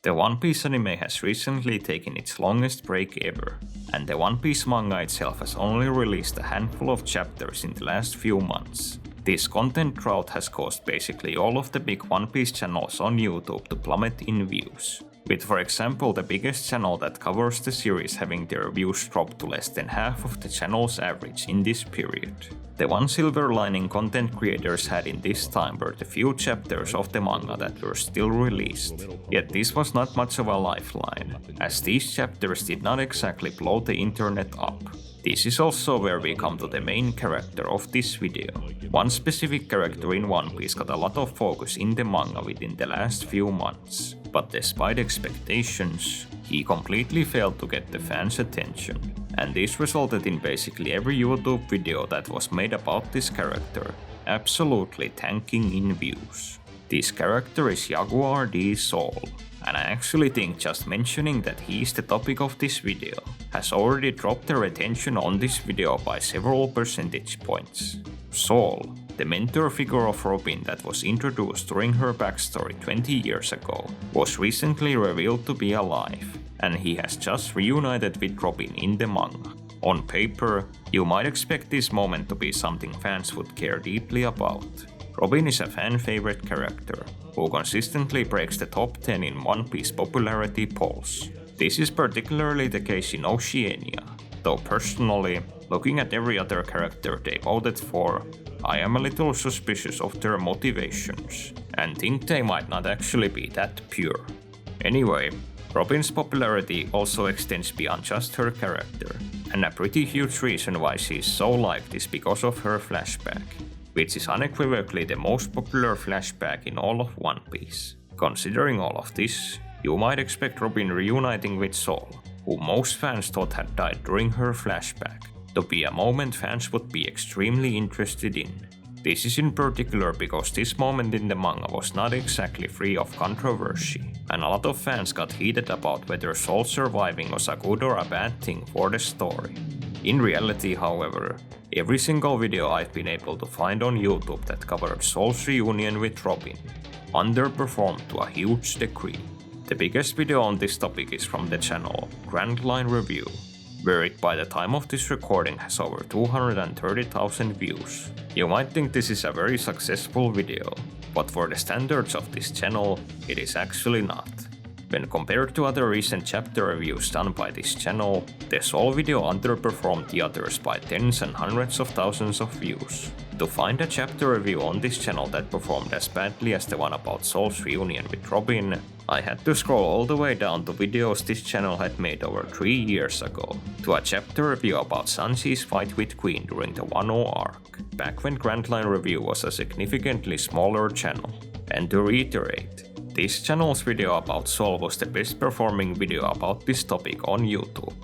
The One Piece anime has recently taken its longest break ever, and the One Piece manga itself has only released a handful of chapters in the last few months. This content drought has caused basically all of the big One Piece channels on YouTube to plummet in views, with for example the biggest channel that covers the series having their views drop to less than half of the channel's average in this period. The one silver lining content creators had in this time were the few chapters of the manga that were still released, yet this was not much of a lifeline, as these chapters did not exactly blow the internet up. This is also where we come to the main character of this video. One specific character in One Piece got a lot of focus in the manga within the last few months, but despite expectations, he completely failed to get the fans' attention, and this resulted in basically every YouTube video that was made about this character absolutely tanking in views. This character is Jaguar D Soul, and I actually think just mentioning that he is the topic of this video has already dropped their attention on this video by several percentage points. Soul, the mentor figure of Robin that was introduced during her backstory 20 years ago, was recently revealed to be alive, and he has just reunited with Robin in the manga. On paper, you might expect this moment to be something fans would care deeply about. Robin is a fan-favorite character, who consistently breaks the top 10 in One Piece popularity polls. This is particularly the case in Oceania, though personally, looking at every other character they voted for, I am a little suspicious of their motivations, and think they might not actually be that pure. Anyway, Robin's popularity also extends beyond just her character, and a pretty huge reason why she is so liked is because of her flashback, which is unequivocally the most popular flashback in all of One Piece. Considering all of this, you might expect Robin reuniting with Soul, who most fans thought had died during her flashback, to be a moment fans would be extremely interested in. This is in particular because this moment in the manga was not exactly free of controversy, and a lot of fans got heated about whether Soul surviving was a good or a bad thing for the story. In reality, however, every single video I've been able to find on YouTube that covered Soul's reunion with Robin underperformed to a huge degree. The biggest video on this topic is from the channel Grand Line Review, where it by the time of this recording has over 230,000 views. You might think this is a very successful video, but for the standards of this channel, it is actually not. When compared to other recent chapter reviews done by this channel, the Soul video underperformed the others by tens and hundreds of thousands of views. To find a chapter review on this channel that performed as badly as the one about Soul's reunion with Robin, I had to scroll all the way down to videos this channel had made over 3 years ago, to a chapter review about Sanji's fight with Queen during the Wano arc, back when Grand Line Review was a significantly smaller channel. And to reiterate, this channel's video about Soul was the best performing video about this topic on YouTube.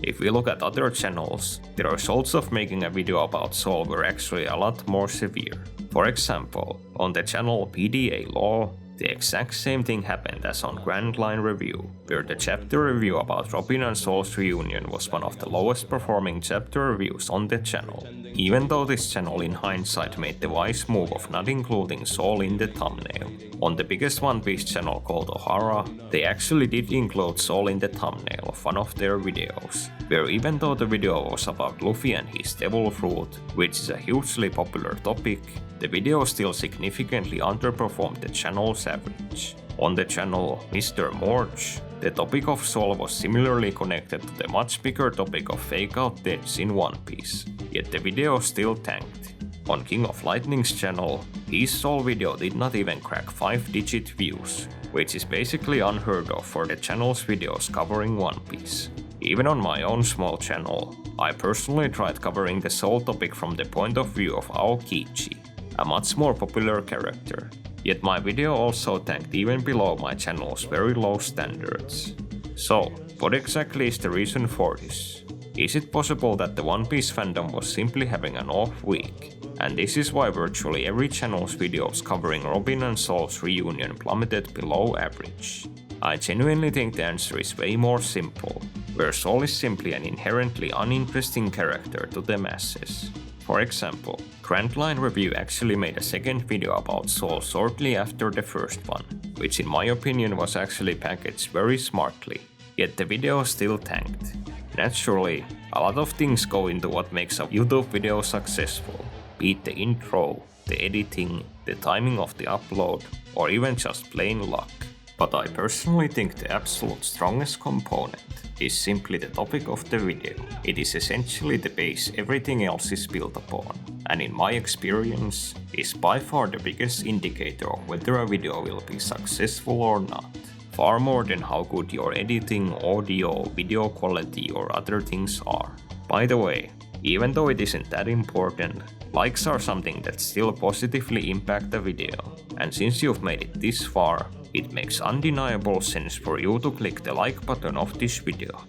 If we look at other channels, the results of making a video about Soul were actually a lot more severe. For example, on the channel PDA Law, the exact same thing happened as on Grand Line Review, where the chapter review about Robin and Soul's reunion was one of the lowest performing chapter reviews on the channel, even though this channel in hindsight made the wise move of not including Soul in the thumbnail. On the biggest One Piece channel called Ohara, they actually did include Soul in the thumbnail of one of their videos, where even though the video was about Luffy and his devil fruit, which is a hugely popular topic, the video still significantly underperformed the channel's average. On the channel Mr. Morge, the topic of Soul was similarly connected to the much bigger topic of fake out deaths in One Piece, yet the video still tanked. On King of Lightning's channel, his Soul video did not even crack 5-digit views, which is basically unheard of for the channel's videos covering One Piece. Even on my own small channel, I personally tried covering the Soul topic from the point of view of Aokichi, a much more popular character, yet my video also tanked even below my channel's very low standards. So, what exactly is the reason for this? Is it possible that the One Piece fandom was simply having an off week, and this is why virtually every channel's videos covering Robin and Soul's reunion plummeted below average? I genuinely think the answer is way more simple, where Soul is simply an inherently uninteresting character to the masses. For example, Grand Line Review actually made a second video about Soul shortly after the first one, which in my opinion was actually packaged very smartly, yet the video still tanked. Naturally, a lot of things go into what makes a YouTube video successful, be it the intro, the editing, the timing of the upload, or even just plain luck. But I personally think the absolute strongest component is simply the topic of the video. It is essentially the base everything else is built upon, and in my experience, is by far the biggest indicator of whether a video will be successful or not. Far more than how good your editing, audio, video quality or other things are. By the way, even though it isn't that important, likes are something that still positively impact the video, and since you've made it this far, it makes undeniable sense for you to click the like button of this video.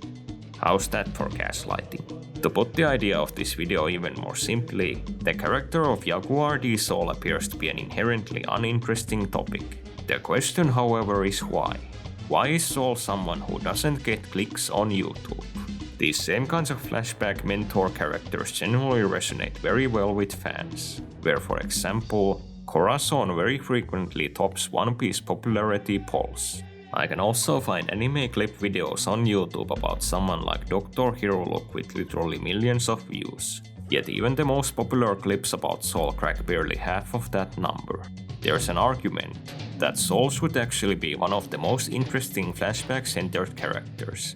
How's that for gaslighting? To put the idea of this video even more simply, the character of Jaguar D Soul appears to be an inherently uninteresting topic. The question, however, is why? Why is Soul someone who doesn't get clicks on YouTube? These same kinds of flashback mentor characters generally resonate very well with fans, where for example, Corazon very frequently tops One Piece popularity polls. I can also find anime clip videos on YouTube about someone like Dr. Hirolook with literally millions of views, yet even the most popular clips about Soul crack barely half of that number. There's an argument that Soul should actually be one of the most interesting flashback-centered characters,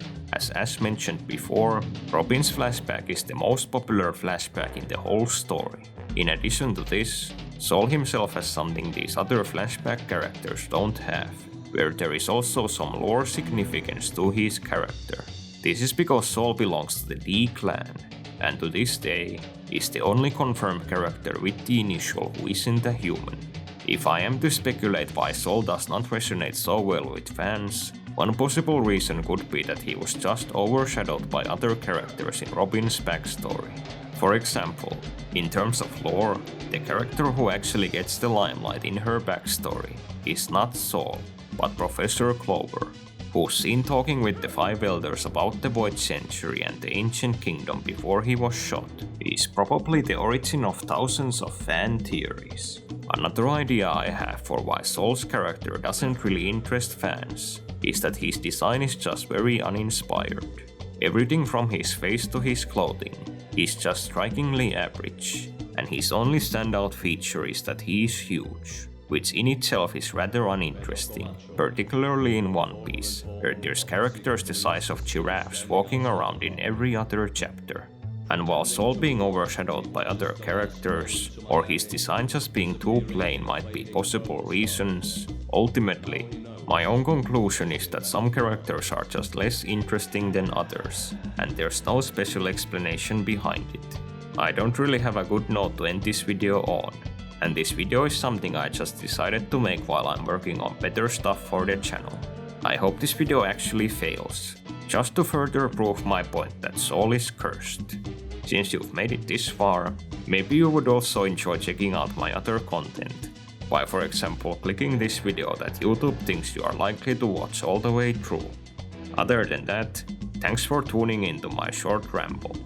as mentioned before, Robin's flashback is the most popular flashback in the whole story. In addition to this, Soul himself has something these other flashback characters don't have, where there is also some lore significance to his character. This is because Soul belongs to the D clan, and to this day is the only confirmed character with the initial who isn't a human. If I am to speculate why Soul does not resonate so well with fans, one possible reason could be that he was just overshadowed by other characters in Robin's backstory. For example, in terms of lore, the character who actually gets the limelight in her backstory is not Soul, but Professor Clover, who's seen talking with the Five Elders about the Void Century and the Ancient Kingdom before he was shot, is probably the origin of thousands of fan theories. Another idea I have for why Soul's character doesn't really interest fans is that his design is just very uninspired. Everything from his face to his clothing is just strikingly average, and his only standout feature is that he is huge, which in itself is rather uninteresting, particularly in One Piece, where there's characters the size of giraffes walking around in every other chapter. And while Soul being overshadowed by other characters, or his design just being too plain might be possible reasons, ultimately, my own conclusion is that some characters are just less interesting than others, and there's no special explanation behind it. I don't really have a good note to end this video on, and this video is something I just decided to make while I'm working on better stuff for the channel. I hope this video actually fails, just to further prove my point that Soul is cursed. Since you've made it this far, maybe you would also enjoy checking out my other content, by for example clicking this video that YouTube thinks you are likely to watch all the way through. Other than that, thanks for tuning in to my short ramble.